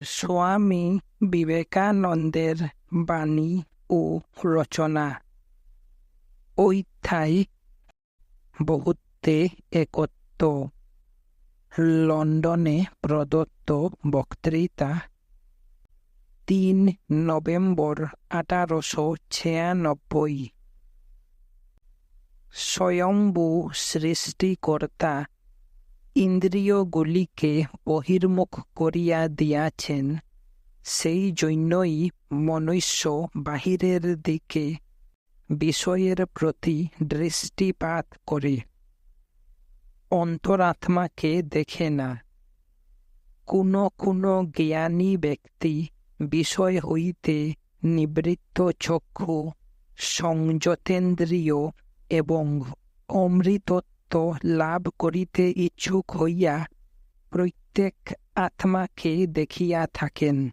স্বামী বিবেকানন্দের বাণী ও রচনা। অধ্যায় বহুত্বে একত্ব। লন্ডনে প্রদত্ত বক্তৃতা ৩ নভেম্বর ১৮৯৬। স্বয়ম্ভু সৃষ্টিকর্তা ইন্দ্রিয়গুলিকে বহির্মুখ করিয়া দিয়াছেন, সেই জন্যই মনুষ্য বাহিরের দিকে বিষয়ের প্রতি দৃষ্টিপাত করে, অন্তরাত্মাকে দেখে না। কোনো জ্ঞানী ব্যক্তি বিষয় হইতে নিবৃত্ত চক্ষু, সংযতেন্দ্রিয় এবং অমৃতত্ব লাভ করিতে ইচ্ছুক হইয়া প্রত্যেক আত্মাকে দেখিয়া থাকেন।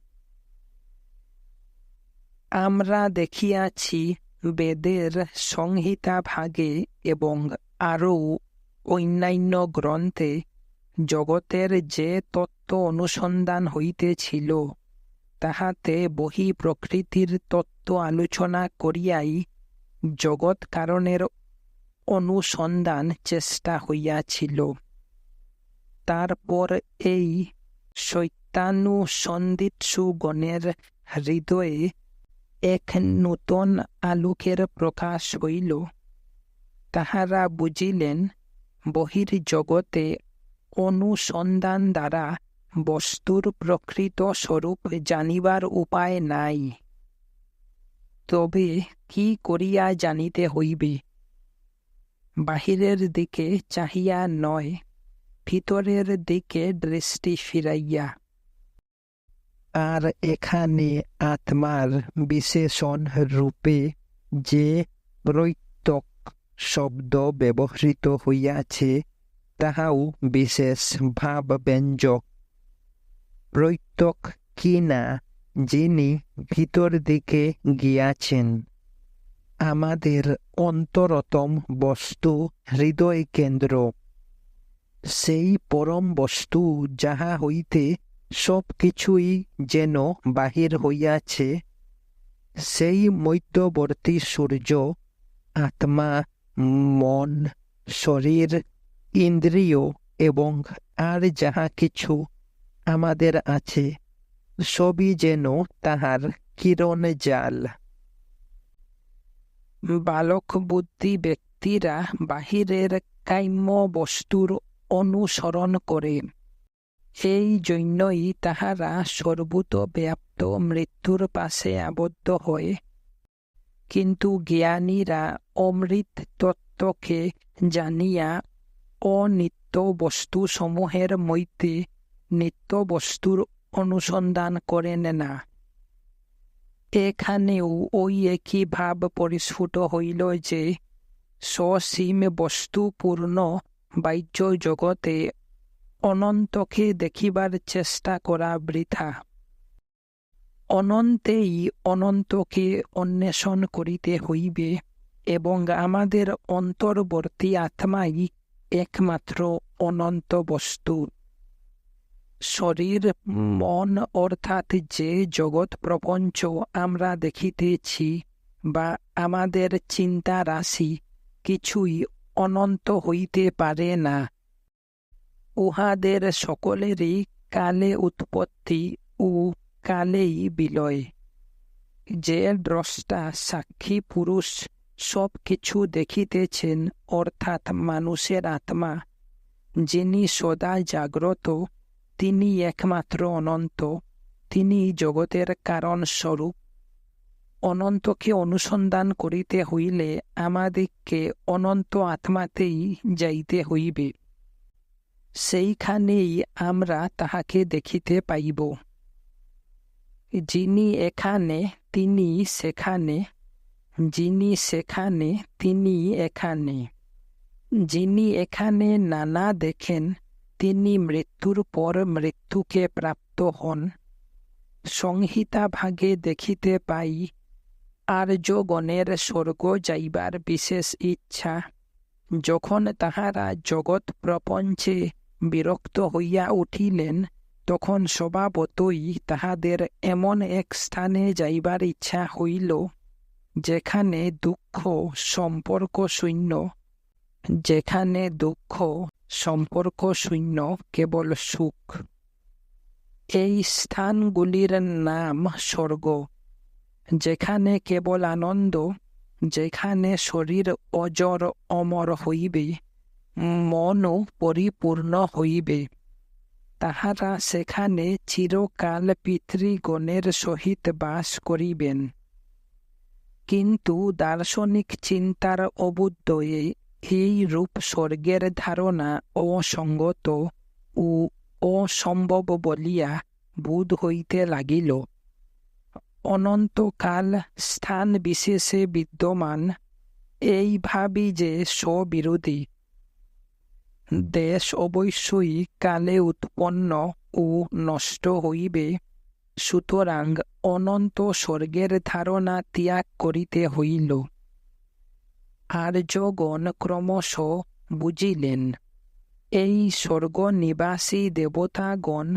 আমরা দেখিয়াছি বেদের সংহিতা ভাগে এবং আরও অন্যান্য গ্রন্থে জগতের যে তত্ত্ব অনুসন্ধান হইতেছিল, তাহাতে বহি প্রকৃতির তত্ত্ব আলোচনা করিয়াই জগৎ কারণের অনুসন্ধান চেষ্টা হইয়াছিল। তারপর এই সত্যানুসন্ধিৎসুগণের হৃদয়ে এক নূতন আলোকের প্রকাশ হইল। তাহারা বুঝিলেন, বহির্জগতে অনুসন্ধান দ্বারা বস্তুর প্রকৃত স্বরূপ জানিবার উপায় নাই। তবে কি করিয়া জানিতে হইবে? বাহিরের দিকে চাহিয়া নয়, ভিতরের দিকে দৃষ্টি ফিরাইয়া। আর এখানে আত্মার বিশেষণ রূপে যে প্রত্যক শব্দ ব্যবহৃত হইয়াছে, তাহাও বিশেষ ভাবব্যঞ্জক। প্রত্যক কি না, যিনি ভিতর দিকে গিয়াছেন। আমাদের অন্তরতম বস্তু হৃদয় কেন্দ্র, সেই পরম বস্তু যাহা হইতে সব কিছুই যেন বাহির হইয়াছে, সেই মধ্যবর্তী সূর্য আত্মা, মন, শরীর, ইন্দ্রিয় এবং আর যাহা কিছু আমাদের আছে, সবই যেন তাহার কিরণ জাল। বালক বুদ্ধি ব্যক্তিরা বাহিরের কাম্য বস্তুর অনুসরণ করে, এই জন্যই তাহারা সর্বত ব্যাপ্ত মৃত্যুর পাশে আবদ্ধ হয়। কিন্তু জ্ঞানীরা অমৃত তত্ত্বকে জানিয়া অনিত্য বস্তুসমূহের মধ্যে নিত্য বস্তুর অনুসন্ধান করেন না। এখানেও ওই একই ভাব পরিস্ফুট হইল যে, সসীম বস্তুপূর্ণ বাহ্য জগতে অনন্তকে দেখিবার চেষ্টা করা বৃথা। অনন্তেই অনন্তকে অন্বেষণ করিতে হইবে এবং আমাদের অন্তর্বর্তী আত্মাই একমাত্র অনন্ত বস্তু। শরীর, মন অর্থাৎ যে জগৎ প্রপঞ্চ আমরা দেখিতেছি বা আমাদের চিন্তা রাশি, কিছুই অনন্ত হইতে পারে না। উহাদের সকলেরই কালে উৎপত্তি ও কালেই বিলয়। যে দ্রষ্টা সাক্ষী পুরুষ সব কিছু দেখিতেছেন, অর্থাৎ মানুষের আত্মা, যিনি সদা জাগ্রত, তিনি একমাত্র অনন্ত। তিনি জগতের কারণ স্বরূপ। অনন্তকে অনুসন্ধান করিতে হইলে আমাদিগকে অনন্ত আত্মাতেই যাইতে হইবে। সেইখানেই আমরা তাহাকে দেখিতে পাইব। যিনি এখানে, তিনি সেখানে। যিনি সেখানে, তিনি এখানে। যিনি এখানে নানা দেখেন, তিনি মৃত্যুর পর মৃত্যুকে প্রাপ্ত হন। সংহিতা ভাগে দেখিতে পাই, আর্যগণের স্বর্গ যাইবার বিশেষ ইচ্ছা। যখন তাহারা জগৎ প্রপঞ্চে বিরক্ত হইয়া উঠিলেন, তখন স্বভাবতই তাহাদের এমন এক স্থানে যাইবার ইচ্ছা হইল, যেখানে দুঃখ সম্পর্ক শূন্য, যেখানে দুঃখ সম্পর্ক শূন্য, কেবল সুখ। এই স্থানগুলির নাম স্বর্গ, যেখানে কেবল আনন্দ, যেখানে শরীর অজর অমর হইবে, মনও পরিপূর্ণ হইবে। তাহারা সেখানে চিরকাল পিতৃগণের সহিত বাস করিবেন। কিন্তু দার্শনিক চিন্তার অবুদ্ধয়ে এই রূপ স্বর্গের ধারণা অসঙ্গত ও অসম্ভব বলিয়া বোধ হইতে লাগিল। অনন্তকাল স্থান বিশেষে বিদ্যমান, এই ভাবি যে স্ববিরোধী। দেশ অবশ্যই কালে উৎপন্ন ও নষ্ট হইবে, সুতরাং অনন্ত স্বর্গের ধারণা ত্যাগ করিতে হইল। আর্যগণ ক্রমশ বুঝিলেন, এই স্বর্গনিবাসী দেবতাগণ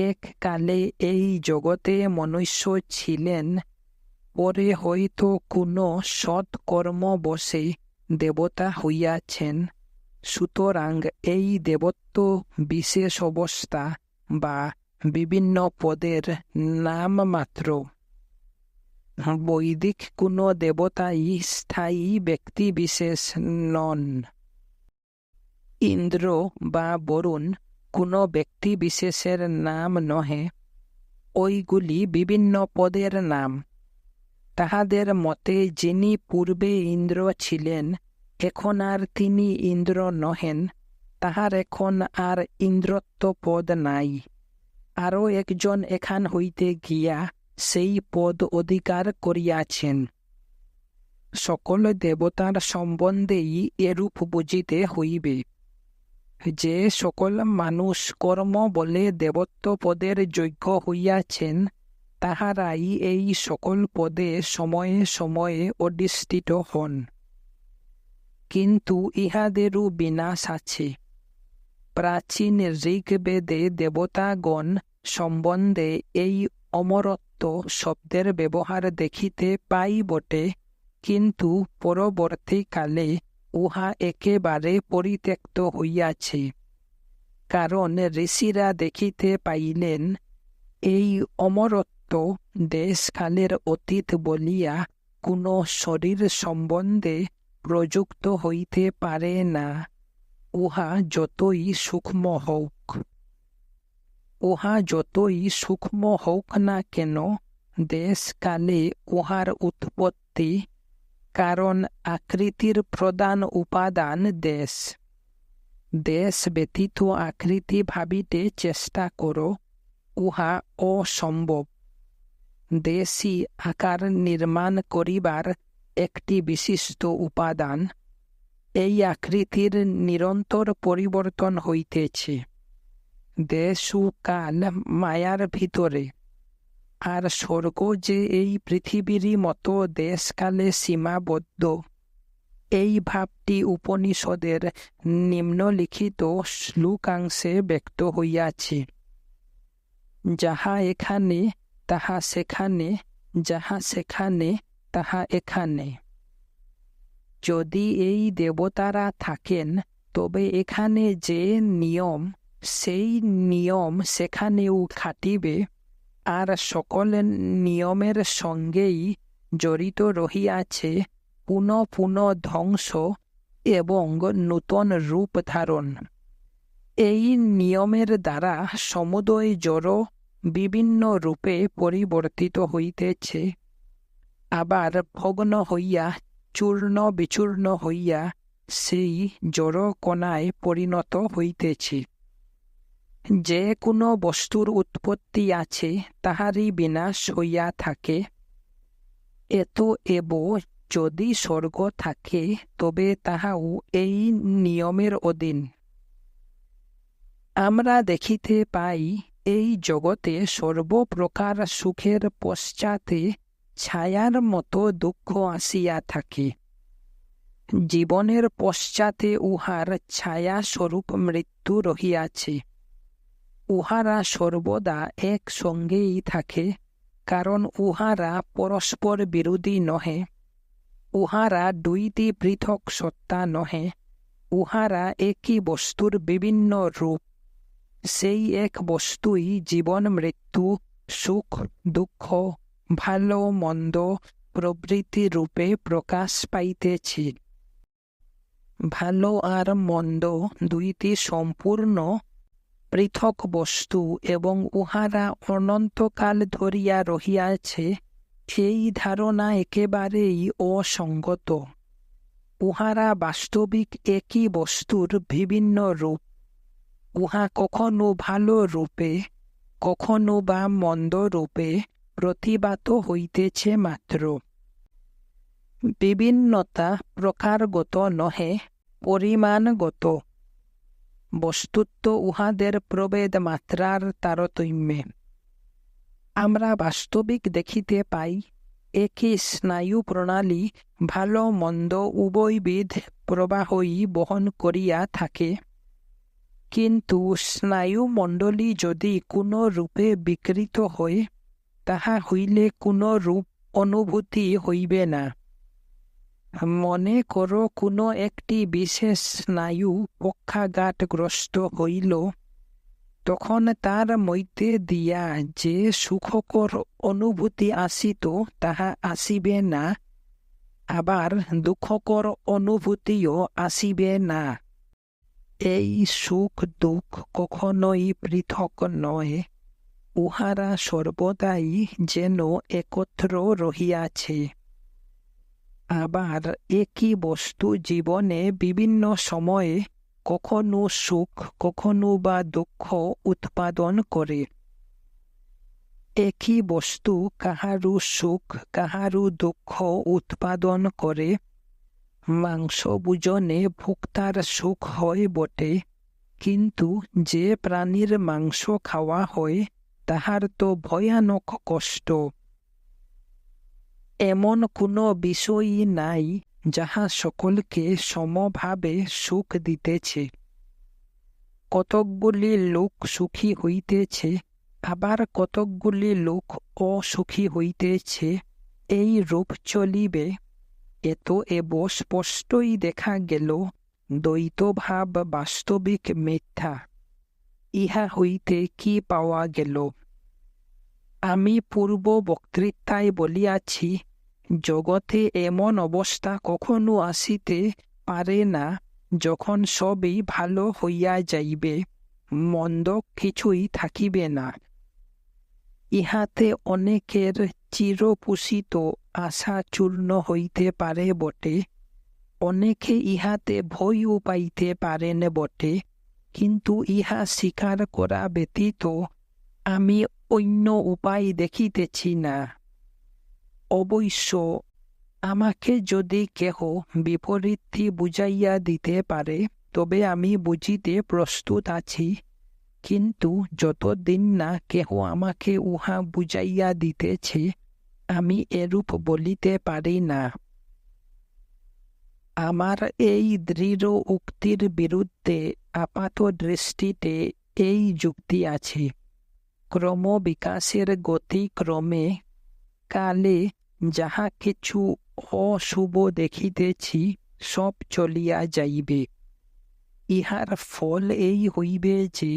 এককালে এই জগতে মনুষ্য ছিলেন, পরে হয়তো কোনো সৎকর্মবশে দেবতা হইয়াছেন। সুতরাং এই দেবত্ব বিশেষ অবস্থা বা বিভিন্ন পদের নাম মাত্র। বৈদিক কোনো দেবতাই স্থায়ী ব্যক্তিবিশেষ নন। ইন্দ্র বা বরুণ কোনো ব্যক্তিবিশেষের নাম নহে, ওইগুলি বিভিন্ন পদের নাম। তাহাদের মতে যিনি পূর্বে ইন্দ্র ছিলেন, এখন আর তিনি ইন্দ্র নহেন, তাহার এখন আর ইন্দ্রত্ব পদ নাই। আরও একজন এখান হইতে গিয়া সেই পদ অধিকার করিয়াছেন। সকল দেবতার সম্বন্ধেই এরূপ বুঝিতে হইবে। যে সকল মানুষ কর্ম বলে দেবত্ব পদের যোগ্য হইয়াছেন, তাহারাই এই সকল পদে সময়ে সময়ে অধিষ্ঠিত হন। কিন্তু ইহাদেরও বিনাশ আছে। প্রাচীন ঋগ্বেদে দেবতাগণ সম্বন্ধে এই অমরত্ব শব্দের ব্যবহার দেখিতে পাই বটে, কিন্তু পরবর্তীকালে উহা একেবারে পরিত্যক্ত হইয়াছে। কারণ ঋষিরা দেখিতে পাইলেন, এই অমরত্ব দেশকালের অতীত বলিয়া কোনো শরীর সম্বন্ধে প্রযুক্ত হইতে পারে না, উহা যতই সূক্ষ্ম হোক। উহা যতই সূক্ষ্ম হোক না কেন, দেশকালে উহার উৎপত্তি, কারণ আকৃতির প্রধান উপাদান দেশ। দেশ ব্যতীত আকৃতি ভাবিতে চেষ্টা করো, উহা অসম্ভব। দেশই আকার নির্মাণ করিবার একটি বিশিষ্ট উপাদান। এই আকৃতির নিরন্তর পরিবর্তন হইতেছে। দেশ ও কাল মায়ার ভিতরে, আর স্বর্গ যে এই পৃথিবীরই মতো দেশকালে সীমাবদ্ধ, এই ভাবটি উপনিষদের নিম্নলিখিত শ্লোকাংশে ব্যক্ত হইয়াছে। যাহা এখানে তাহা সেখানে, যাহা সেখানে তাহা এখানে। যদি এই দেবতারা থাকেন, তবে এখানে যে নিয়ম, সেই নিয়ম সেখানেও খাটিবে, আর সকল নিয়মের সঙ্গেই জড়িত রহিয়াছে পুনঃ পুনঃ ধ্বংস এবং নূতন রূপ ধারণ। এই নিয়মের দ্বারা সমুদয় জড় বিভিন্ন রূপে পরিবর্তিত হইতেছে, আবার ভগ্ন হইয়া চূর্ণ বিচূর্ণ হইয়া সেই জড় কণায় পরিণত হইতেছে। যে কোনো বস্তুর উৎপত্তি আছে, তাহারই বিনাশ হইয়া থাকে। এতএব যদি স্বর্গ থাকে, তবে তাহাও এই নিয়মের অধীন। আমরা দেখিতে পাই, এই জগতে সর্বপ্রকার সুখের পশ্চাতে ছায়ার মতো দুঃখ আসিয়া থাকে। জীবনের পশ্চাতে উহার ছায়া স্বরূপ মৃত্যু রহিয়াছে। উহারা সর্বদা একসঙ্গেই থাকে, কারণ উহারা পরস্পর বিরোধী নহে। উহারা দুইটি পৃথক সত্তা নহে, উহারা একই বস্তুর বিভিন্ন রূপ। সেই এক বস্তুই জীবন মৃত্যু, সুখ দুঃখ, ভালো মন্দ প্রভৃতি রূপে প্রকাশ পাইতেছে। ভালো আর মন্দ দুইটি সম্পূর্ণ পৃথক বস্তু এবং উহারা অনন্তকাল ধরিয়া রহিয়াছে, এই ধারণা একেবারেই অসঙ্গত। উহারা বাস্তবিক একই বস্তুর বিভিন্ন রূপ। উহা কখনো ভালো রূপে, কখনো বা মন্দ রূপে প্রতিভাত হইতেছে মাত্র। বিভিন্নতা প্রকারগত নহে, পরিমাণগত। বস্তুত উহাদের প্রভেদ মাত্রার তারতম্যে। আমরা বাস্তবিক দেখিতে পাই, একই স্নায়ু প্রণালী ভালো মন্দ উভয়বিধ প্রবাহই বহন করিয়া থাকে। কিন্তু স্নায়ুমণ্ডলী যদি কোনো রূপে বিকৃত হয়, তাহা হইলে কোনো রূপ অনুভূতি হইবে না। মনে কর, কোনো একটি বিশেষ স্নায়ু পক্ষাঘাতগ্রস্ত হইল, তখন তার মধ্যে দিয়া যে সুখকর অনুভূতি আসিত তাহা আসিবে না, আবার দুঃখকর অনুভূতিও আসিবে না। এই সুখ দুঃখ কখনোই পৃথক নয়, উহারা সর্বদাই যেন একত্র রহিয়াছে। আবার একই বস্তু জীবনে বিভিন্ন সময়ে কখনো সুখ কখনো বা দুঃখ উৎপাদন করে। একই বস্তু কাহারু সুখ কাহারু দুঃখ উৎপাদন করে। মাংস ভোজনে ভোক্তার সুখ হয় বটে, কিন্তু যে প্রাণীর মাংস খাওয়া হয় তাহার তো ভয়ানক কষ্ট। এমন কোনো বিষয়ই নাই যাহা সকলকে সমভাবে সুখ দিতেছে। কতকগুলি লোক সুখী হইতেছে, আবার কতকগুলি লোক অসুখী হইতেছে, এই রূপ চলিবে। এত এব স্পষ্টই দেখা গেল, দ্বৈতভাব বাস্তবিক মিথ্যা। ইহা হইতে কি পাওয়া গেল? আমি পূর্ব বক্তৃতায় বলিয়াছি, জগতে এমন অবস্থা কখনো আসিতে পারে না যখন সবই ভালো হইয়া যাইবে, মন্দ কিছুই থাকিবে না। ইহাতে অনেকের চিরপোষিত আশা চূর্ণ হইতে পারে বটে, অনেকে ইহাতে ভয়ও পাইতে পারেন বটে, কিন্তু ইহা স্বীকার করা ব্যতীত আমি অন্য উপায় দেখিতেছি না। অবশ্য আমাকে যদি কেহ বিপরীতটি বুঝাইয়া দিতে পারে, তবে আমি বুঝিতে প্রস্তুত আছি, কিন্তু যতদিন না কেহ আমাকে উহা বুঝাইয়া দিতেছে, আমি এরূপ বলিতে পারি না। আমার এই দৃঢ় উক্তির বিরুদ্ধে আপাত দৃষ্টিতে এই যুক্তি আছে। ক্রমবিকাশের গতি ক্রমে কালে যাহা কিছু অশুভ দেখিতেছি, সব চলিয়া যাইবে। ইহার ফল এই হইবে যে,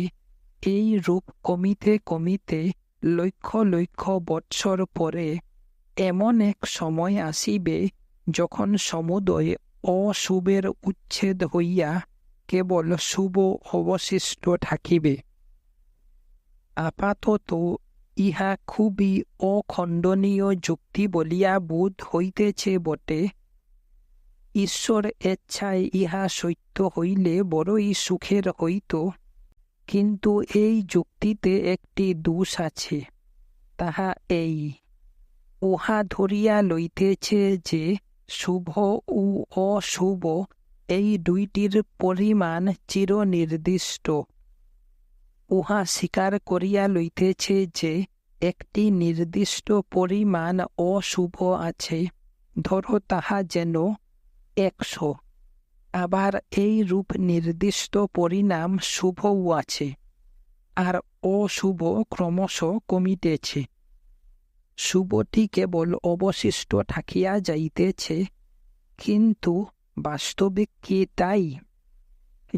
এই রূপ কমিতে কমিতে লক্ষ লক্ষ বৎসর পরে এমন এক সময় আসিবে, যখন সমুদয় অশুভের উচ্ছেদ হইয়া কেবল শুভ অবশিষ্ট থাকিবে। আপাতত ইহা খুবই অখণ্ডনীয় যুক্তি বলিয়া বোধ হইতেছে বটে। ঈশ্বর ইচ্ছায় ইহা সত্য হইলে বড়ই সুখের হইত, কিন্তু এই যুক্তিতে একটি দোষ আছে। তাহা এই, উহা ধরিয়া লইতেছে যে শুভ ও অশুভ এই দুইটির পরিমাণ চিরনির্দিষ্ট। উহা স্বীকার করিয়া লইতেছে যে একটি নির্দিষ্ট পরিমাণ অশুভ আছে, ধরো তাহা যেন 100। আবার এই রূপ নির্দিষ্ট পরিণাম শুভও আছে, আর অশুভ ক্রমশ কমিতেছে। শুভটি কেবল অবশিষ্ট থাকিয়া যাইতেছে, কিন্তু বাস্তবিক কি তাই?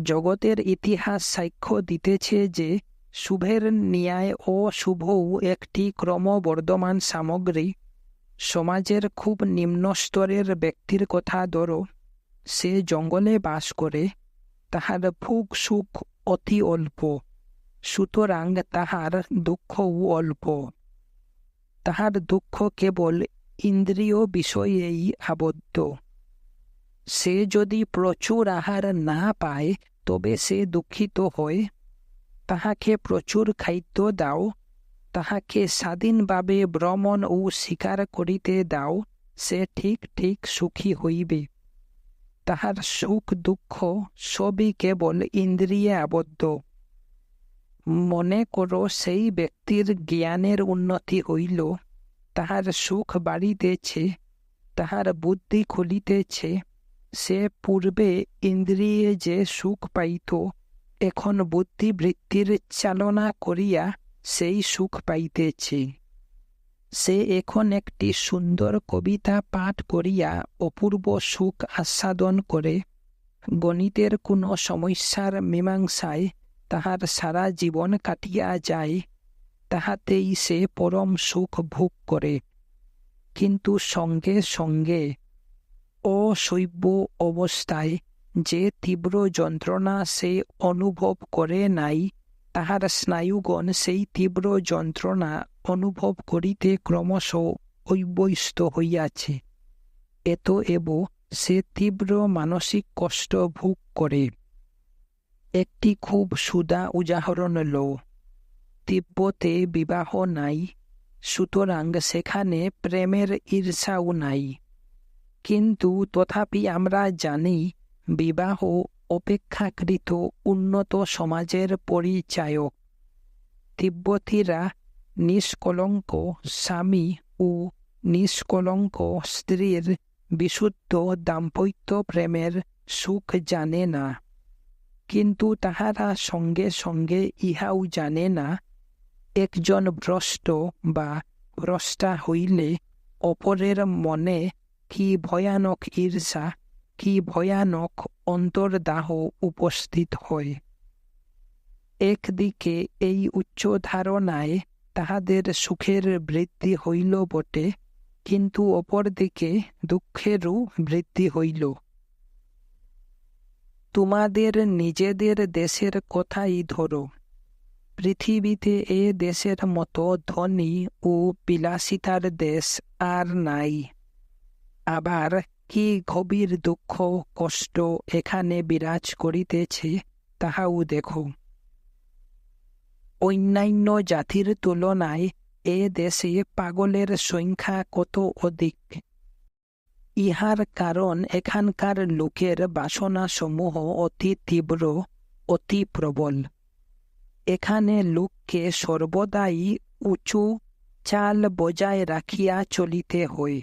জগতের ইতিহাস সাক্ষ্য দিতেছে যে শুভের ন্যায় অশুভও একটি ক্রমবর্ধমান সামগ্রী। সমাজের খুব নিম্ন স্তরের ব্যক্তির কথা ধরো, সে জঙ্গলে বাস করে, তাহার ভোগ সুখ অতি অল্প, সুতরাং তাহার দুঃখও অল্প। তাহার দুঃখ কেবল ইন্দ্রিয় বিষয়েই আবদ্ধ। সে যদি প্রচুর আহার না পায় তবে সে দুঃখিত হয়। তাহাকে প্রচুর খাদ্য দাও, তাহাকে স্বাধীনভাবে ভ্রমণ ও শিকার করিতে দাও, সে ঠিক ঠিক সুখী হইবে। তাহার সুখ দুঃখ সবই কেবল ইন্দ্রিয়ে আবদ্ধ। মনে করো সেই ব্যক্তির জ্ঞানের উন্নতি হইল, তাহার সুখ বাড়িতেছে, তাহার বুদ্ধি খুলিতেছে। সে পূর্বে ইন্দ্রিয়ে যে সুখ পাইত, এখন বুদ্ধিবৃত্তির চালনা করিয়া সেই সুখ পাইতেছে। সে এখন একটি সুন্দর কবিতা পাঠ করিয়া অপূর্ব সুখ আস্বাদন করে। গণিতের কোনো সমস্যার মীমাংসায় তাহার সারা জীবন কাটিয়া যায়, তাহাতেই সে পরম সুখ ভোগ করে। কিন্তু সঙ্গে সঙ্গে অশৈব অবস্থায় যে তীব্র যন্ত্রণা সে অনুভব করে নাই, তাহার স্নায়ুগণ সেই তীব্র যন্ত্রণা অনুভব করিতে ক্রমশ অভ্যস্ত হইয়াছে। এতএব সে তীব্র মানসিক কষ্ট ভোগ করে। একটি খুব সুদা উদাহরণ লও। তিব্বতে বিবাহ নাই, সুতরাং সেখানে প্রেমের ঈর্ষাও নাই। কিন্তু তথাপি আমরা জানি বিবাহ অপেক্ষাকৃত উন্নত সমাজের পরিচায়ক। তিব্বতীরা নিষ্কলঙ্ক স্বামী ও নিষ্কলঙ্ক স্ত্রীর বিশুদ্ধ দাম্পত্য প্রেমের সুখ জানে না। কিন্তু তাহারা সঙ্গে সঙ্গে ইহাও জানে না, একজন ভ্রষ্ট বা ভ্রষ্টা হইলে অপরের মনে কি ভয়ানক ঈর্ষা, কি ভয়ানক অন্তর্দাহ উপস্থিত হয়। একদিকে এই উচ্চ ধারণায় তাহাদের সুখের বৃদ্ধি হইল বটে, কিন্তু অপরদিকে দুঃখেরও বৃদ্ধি হইল। তোমাদের নিজেদের দেশের কথাই ধরো। পৃথিবীতে এ দেশের মতো ধনী ও বিলাসিতার দেশ আর নাই। আবার কি গভীর দুঃখ কষ্ট এখানে বিরাজ করিতেছে তাহাও দেখো। অন্যান্য জাতির তুলনায় এ দেশে পাগলের সংখ্যা কত অধিক। ইহার কারণ এখানকার লোকের বাসনাসমূহ অতি তীব্র, অতি প্রবল। এখানে লোককে সর্বদাই উঁচু চাল বজায় রাখিয়া চলিতে হয়।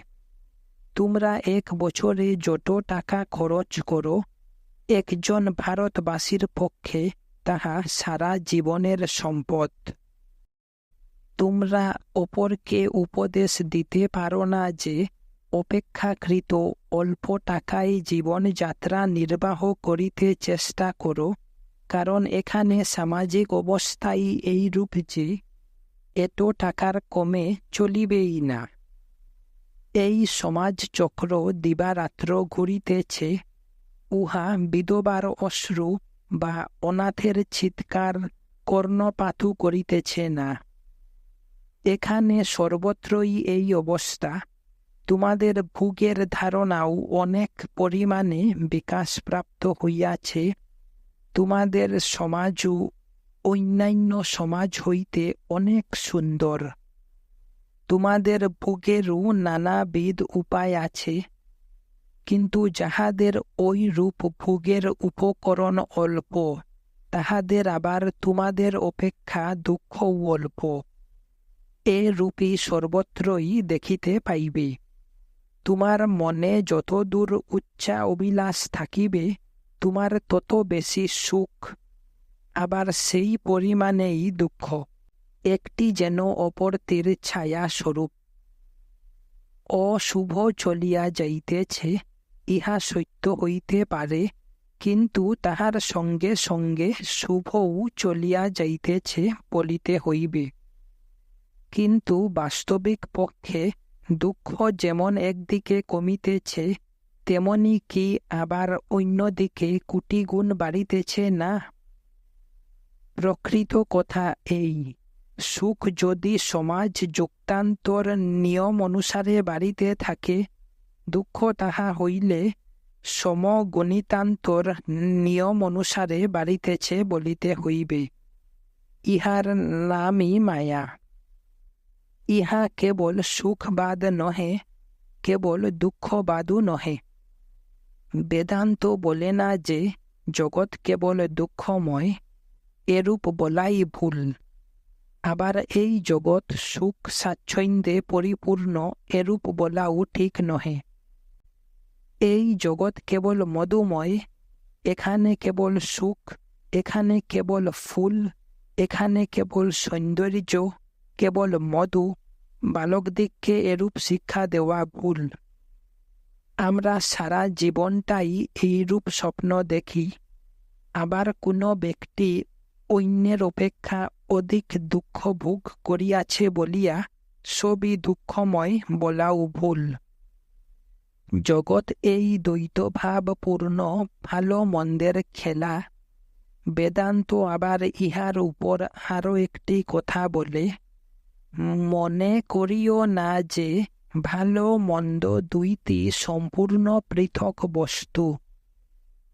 তোমরা এক বছরে যত টাকা খরচ করো, একজন ভারতবাসীর পক্ষে তাহা সারা জীবনের সম্পদ। তোমরা অপরকে উপদেশ দিতে পারো না যে অপেক্ষাকৃত অল্প টাকায় জীবনযাত্রা নির্বাহ করিতে চেষ্টা করো, কারণ এখানে সামাজিক অবস্থাই এইরূপ যে এত টাকার কমে চলিবেই না। এই সমাজচক্র দিবারাত্র ঘুরিতেছে, উহা বিধবার অশ্রু বা অনাথের চিৎকার কর্ণপাতও করিতেছে না। এখানে সর্বত্রই এই অবস্থা। তোমাদের ভোগের ধারণাও অনেক পরিমাণে বিকাশপ্রাপ্ত হইয়াছে। তোমাদের সমাজও অন্যান্য সমাজ হইতে অনেক সুন্দর। তোমাদের ভোগেরও নানাবিধ উপায় আছে, কিন্তু যাহাদের ওই রূপ ভোগের উপকরণ অল্প, তাহাদের আবার তোমাদের অপেক্ষা দুঃখও অল্প। এ রূপই সর্বত্রই দেখিতে পাইবে। তোমার মনে যতদূর উচ্চা অভিলাষ থাকিবে, তোমার তত বেশি সুখ, আবার সেই পরিমাণেই দুঃখ। একটি যেন অপরটির ছায়া স্বরূপ। অশুভ চলিয়া যাইতেছে, ইহা সত্য হইতে পারে, কিন্তু তাহার সঙ্গে সঙ্গে শুভও চলিয়া যাইতেছে বলিতে হইবে। কিন্তু বাস্তবিক পক্ষে দুঃখ যেমন একদিকে কমিতেছে, তেমনি কি আবার অন্যদিকে কোটিগুণ বাড়িতেছে না? প্রকৃত কথা এই, সুখ যদি সমাজ যুক্তান্তর নিয়ম অনুসারে বাড়িতে থাকে, দুঃখ তাহা হইলে সমগণিতান্তর নিয়ম অনুসারে বাড়িতেছে বলিতে হইবে। ইহার নামই মায়া। ইহা কেবল সুখবাদ নহে, কেবল দুঃখবাদও নহে। বেদান্ত বলে না যে জগৎ কেবল দুঃখময়, এরূপ বলাই ভুল। আবার এই জগৎ সুখ স্বাচ্ছন্দ্যে পরিপূর্ণ, এরূপ বলাও ঠিক নহে। এই জগৎ কেবল মধুময়, এখানে কেবল সুখ, এখানে কেবল ফুল, এখানে কেবল সৌন্দর্য, কেবল মধু, বালকদিগকে এরূপ শিক্ষা দেওয়া ভুল। আমরা সারা জীবনটাই এইরূপ স্বপ্ন দেখি। আবার কোনো ব্যক্তি অন্যের অপেক্ষা অধিক দুঃখ ভোগ করিয়াছে বলিয়া সবই দুঃখময় বলাও ভুল। জগৎ এই দ্বৈতভাব পূর্ণ ভালো মন্দের খেলা। বেদান্ত আবার ইহার উপর আরও একটি কথা বলে, মনে করিও না যে ভালো মন্দ দুইটি সম্পূর্ণ পৃথক বস্তু।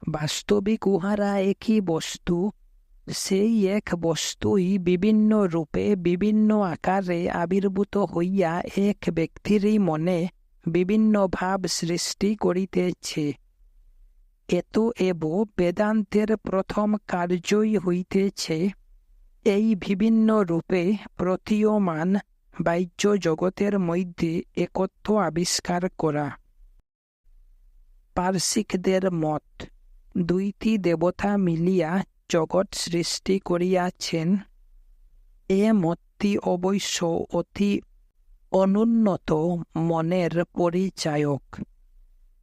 বাস্তবিক উহারা একই বস্তু। সেই এক বস্তুই বিভিন্ন রূপে বিভিন্ন আকারে আবির্ভূত হইয়া এক ব্যক্তিরই মনে বিভিন্ন ভাব সৃষ্টি করিতেছে। এতএব বেদান্তের প্রথম কার্যই হইতেছে এই বিভিন্ন রূপে প্রতীয়মান বাহ্য জগতের মধ্যে একত্ব আবিষ্কার করা। পারসিকদের মত, দুইটি দেবতা মিলিয়া জগৎ সৃষ্টি করিয়াছেন। এ মতটি অবশ্য অতি অনুন্নত মনের পরিচায়ক।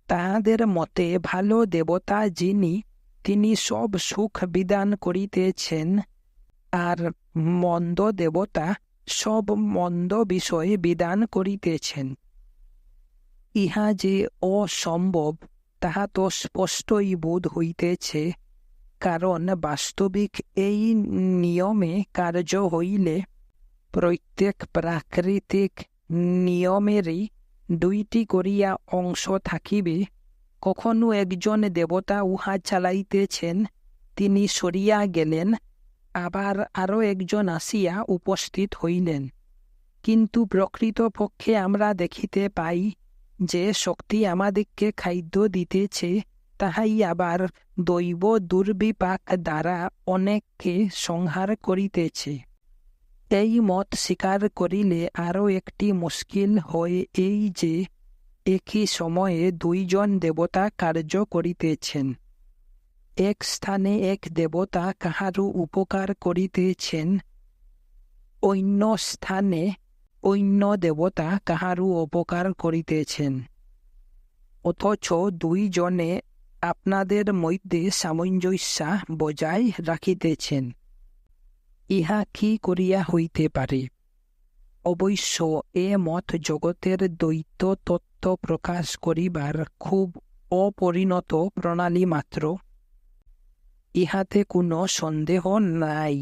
তাহাদের মতে ভালো দেবতা যিনি, তিনি সব সুখ বিধান করিতেছেন, আর মন্দ দেবতা সব মন্দ বিষয় বিধান করিতেছেন। ইহা যে অসম্ভব তাহা তো স্পষ্টই বোধ হইতেছে, কারণ বাস্তবিক এই নিয়মে কার্য হইলে প্রত্যেক প্রাকৃতিক নিয়মেরই দুইটি করিয়া অংশ থাকিবে। কখনো একজন দেবতা উহা চালাইতেছেন, তিনি সরিয়া গেলেন, আবার আরও একজন আসিয়া উপস্থিত হইলেন। কিন্তু প্রকৃতপক্ষে আমরা দেখিতে পাই যে শক্তি আমাদিগকে খাদ্য দিতেছে, তাহাই আবার দৈব দুর্বিপাক দ্বারা অনেককে সংহার করিতেছে। এই মত স্বীকার করিলে আরও একটি মুশকিল হয় এই যে একই সময়ে দুইজন দেবতা কার্য করিতেছেন। এক স্থানে এক দেবতা কাহারও উপকার করিতেছেন, অন্য স্থানে অন্য দেবতা কাহারও অপকার করিতেছেন, অথচ দুইজনে আপনাদের মধ্যে সামঞ্জস্য বজায় রাখিতেছেন। ইহা কি করিয়া হইতে পারে? অবশ্য এ মত জগতের দ্বৈত তত্ত্ব প্রকাশ করিবার খুব অপরিণত প্রণালী মাত্র। ইহাতে কোনো সন্দেহ নাই।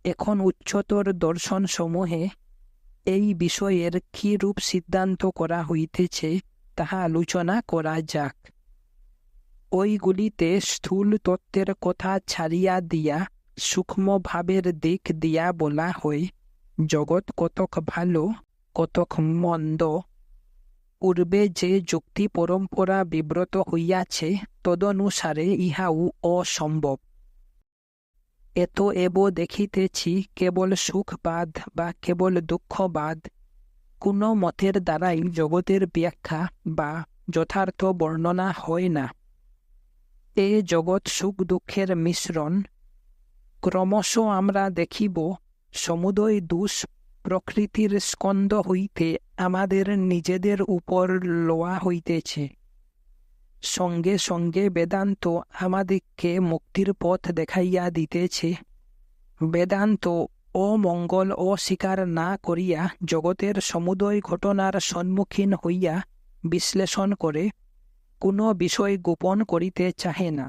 এখন উচ্চতর দর্শনসমূহে এই বিষয়ের কি রূপ সিদ্ধান্ত করা হইতেছে তাহা আলোচনা করা যাক। ওইগুলিতে স্থূল তত্ত্বের কথা ছাড়িয়া দিয়া সূক্ষ্ম ভাবের দিক দিয়া বলা হয় জগৎ কতক ভালো, কতক মন্দ। পূর্বে যে যুক্তি পরম্পরা বিব্রত হইয়াছে, তদনুসারে ইহাও অসম্ভব। এতএব দেখিতেছি কেবল সুখবাদ বা কেবল দুঃখবাদ কোন মতের দ্বারাই জগতের ব্যাখ্যা বা যথার্থ বর্ণনা হয় না। এ জগৎ সুখ দুঃখের মিশ্রণ। ক্রমশ আমরা দেখিব সমুদয় দোষ প্রকৃতির স্কন্ধ হইতে আমাদের নিজেদের উপর লওয়া হইতেছে। সঙ্গে সঙ্গে বেদান্ত আমাদিগকে মুক্তির পথ দেখাইয়া দিতেছে। বেদান্ত অমঙ্গল অস্বীকার না করিয়া জগতের সমুদয় ঘটনার সম্মুখীন হইয়া বিশ্লেষণ করে কোনো বিষয় গোপন করিতে চাহে না।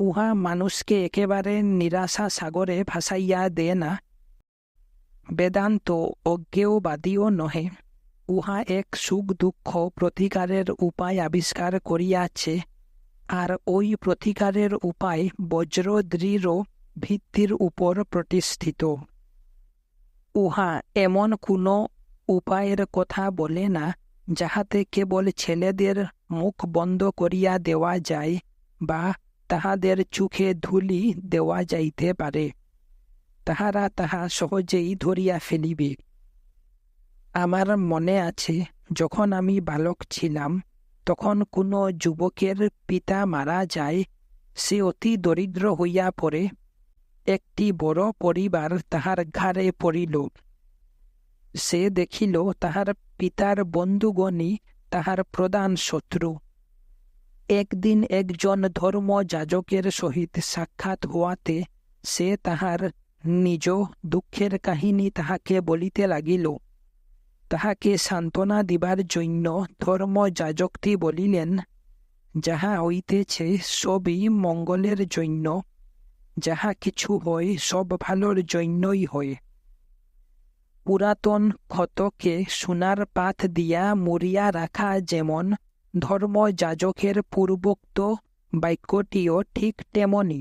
উহা মানুষকে একেবারে নিরাশা সাগরে ভাসাইয়া দেয় না। বেদান্ত অজ্ঞেয়বাদীও নহে, উহা এক সুখ দুঃখ প্রতিকারের উপায় আবিষ্কার করিয়াছে, আর ওই প্রতিকারের উপায় বজ্রদৃঢ় ভিত্তির উপর প্রতিষ্ঠিত। উহা এমন কোনো উপায়ের কথা বলে না যাহাতে কেবল ছেলেদের মুখ বন্ধ করিয়া দেওয়া যায় বা তাহাদের চোখে ধুলি দেওয়া যাইতে পারে। তাহারা তাহা সহজেই ধরিয়া ফেলিবে। আমার মনে আছে, যখন আমি বালক ছিলাম, তখন কোনো যুবকের পিতা মারা যায়। সে অতি দরিদ্র হইয়া পড়ে। একটি বড় পরিবার তাহার ঘাড়ে পড়িল। সে দেখিল তাহার পিতার বন্ধুগণই তাহার প্রধান শত্রু। একদিন একজন ধর্মযাজকের সহিত সাক্ষাৎ হওয়াতে সে তাহার নিজ দুঃখের কাহিনী তাহাকে বলিতে লাগিল। তাহাকে সান্ত্বনা দিবার জন্য ধর্মযাজকটি বলিলেন, যাহা হইতেছে সবই মঙ্গলের জন্য, যাহা কিছু হয় সব ভালোর জন্যই হয়। পুরাতন ক্ষতকে সোনার পাত দিয়া মুড়িয়া রাখা যেমন, ধর্মযাজকের পূর্বোক্ত বাক্যটিও ঠিক তেমনি।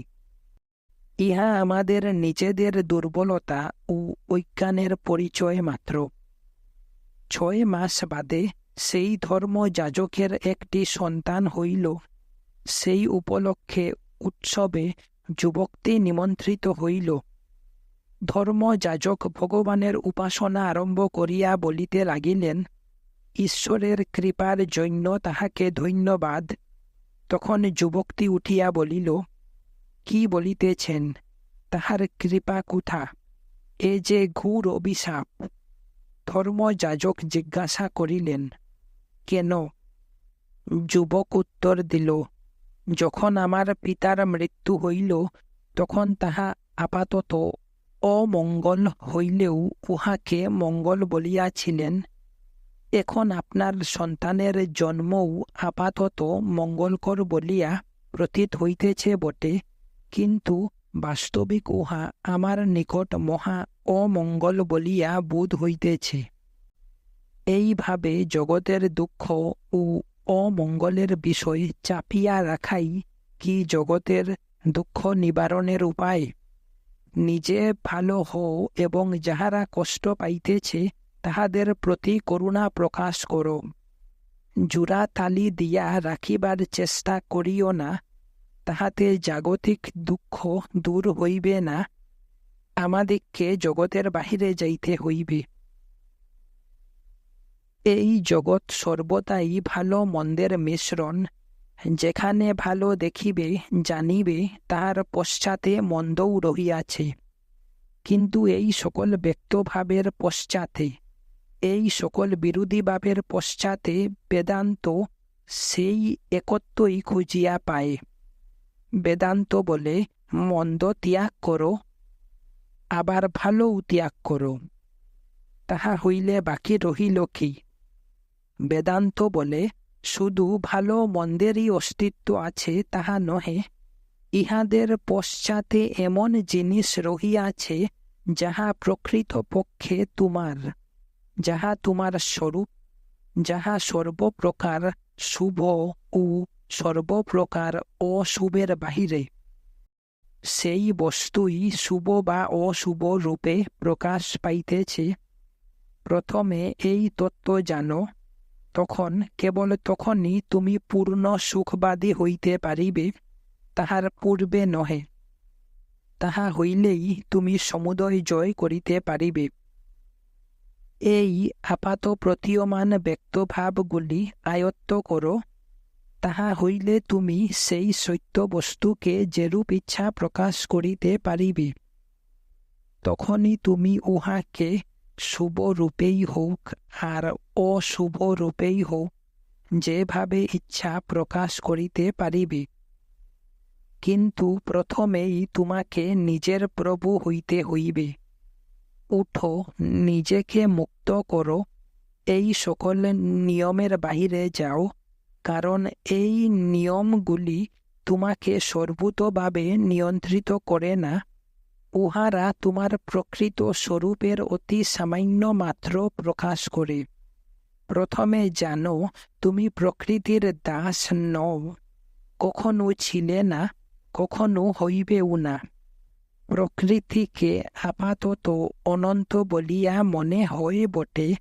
ইহা আমাদের নিজেদের দুর্বলতা ও অজ্ঞানের পরিচয় মাত্র। 6 মাস বাদে সেই ধর্মযাজকের একটি সন্তান হইল। সেই উপলক্ষে উৎসবে যুবকটি নিমন্ত্রিত হইল। ধর্মযাজক ভগবানের উপাসনা আরম্ভ করিয়া বলিতে লাগিলেন, ঈশ্বরের কৃপার জন্য তাহাকে ধন্যবাদ। তখন যুবকটি উঠিয়া বলিল, কি বলিতেছেন? তাহার কৃপা কোথা? এ যে ঘোর অভিশাপ। ধর্মযাজক জিজ্ঞাসা করিলেন, কেন? যুবক উত্তর দিল, যখন আমার পিতার মৃত্যু হইল, তখন তাহা আপাতত অমঙ্গল হইলেও উহাকে মঙ্গল বলিয়াছিলেন। এখন আপনার সন্তানের জন্মও আপাতত মঙ্গলকর বলিয়া প্রতীত হইতেছে বটে, কিন্তু বাস্তবিক উহা আমার নিকট মহা অমঙ্গল বলিয়া বোধ হইতেছে। এইভাবে জগতের দুঃখ ও অমঙ্গলের বিষয় চাপিয়া রাখাই কি জগতের দুঃখ নিবারণের উপায়? নিজে ভালো হও এবং যাহারা কষ্ট পাইতেছে তাহাদের প্রতি করুণা প্রকাশ করো। জোড়া তালি দিয়া রাখিবার চেষ্টা করিও না, তাহাতে জাগতিক দুঃখ দূর হইবে না। আমাদিগকে জগতের বাহিরে যাইতে হইবে। এই জগৎ সর্বদাই ভালো মন্দের মিশ্রণ। যেখানে ভালো দেখিবে জানিবে, তাহার পশ্চাতে মন্দও রহিয়াছে। কিন্তু এই সকল ব্যক্তভাবের পশ্চাতে, এই সকল বিরোধী ভাবের পশ্চাতে বেদান্ত সেই একত্বই খুঁজিয়া পায়। বেদান্ত বলে, মন্দ ত্যাগ করো, আবার ভালোও ত্যাগ করো। তাহা হইলে বাকি রহিল কি? বেদান্ত বলে, শুধু ভালো মন্দেরই অস্তিত্ব আছে তাহা নহে, ইহাদের পশ্চাতে এমন জিনিস রহিয়াছে যাহা প্রকৃতপক্ষে তোমার, যাহা তোমার স্বরূপ, যাহা সর্বপ্রকার শুভ ও সর্বপ্রকার অশুভের বাহিরে। সেই বস্তুই শুভ বা অশুভ রূপে প্রকাশ পাইতেছে। প্রথমে এই তত্ত্ব জানো, তখন কেবল তখনই তুমি পূর্ণ সুখবাদী হইতে পারিবে, তাহার পূর্বে নহে। তাহা হইলেই তুমি সমুদয় জয় করিতে পারিবে। এই আপাত প্রতীয়মান ব্যক্তভাবগুলি আয়ত্ত করো, তাহা হইলে তুমি সেই সত্য বস্তুকে যেরূপ ইচ্ছা প্রকাশ করিতে পারিবে। তখনই তুমি উহাকে শুভ রূপেই হোক আর অশুভ রূপেই হোক যেভাবে ইচ্ছা প্রকাশ করিতে পারিবে। কিন্তু প্রথমেই তোমাকে নিজের প্রভু হইতে হইবে। উঠো, নিজেকে মুক্ত করো, এই সকল নিয়মের বাহিরে যাও, কারণ এই নিয়মগুলি তোমাকে সর্বতোভাবে নিয়ন্ত্রিত করে না। উহারা তোমার প্রকৃত স্বরূপের অতি সামান্য মাত্র প্রকাশ করে। প্রথমে জানো, তুমি প্রকৃতির দাস নও, কখনো ছিলে না, কখনো হইবেও না। প্রকৃতিকে আপাতত অনন্ত বলিয়া মনে হয় বটে,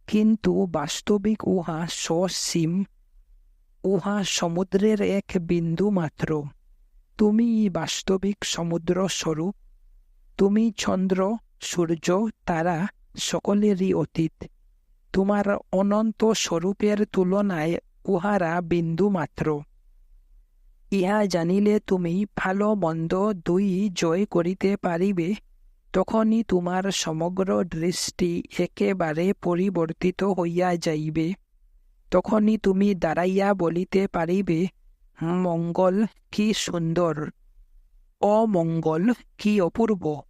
কিন্তু বাস্তবিক উহা সসীম। উহা সমুদ্রের এক বিন্দু মাত্র। তুমি বাস্তবিক সমুদ্র স্বরূপ। তুমি চন্দ্র, সূর্য, তারা সকলেরই অতীত। তোমার অনন্ত স্বরূপের তুলনায় উহারা বিন্দু মাত্র। ইহা জানিলে তুমি ভালো মন্দ দুই জয় করিতে পারিবে। তখনই তোমার সমগ্র দৃষ্টি একেবারে পরিবর্তিত হইয়া যাইবে। তখনই তুমি দাঁড়াইয়া বলিতে পারিবে, মঙ্গল কি সুন্দর, অমঙ্গল কি অপূর্ব।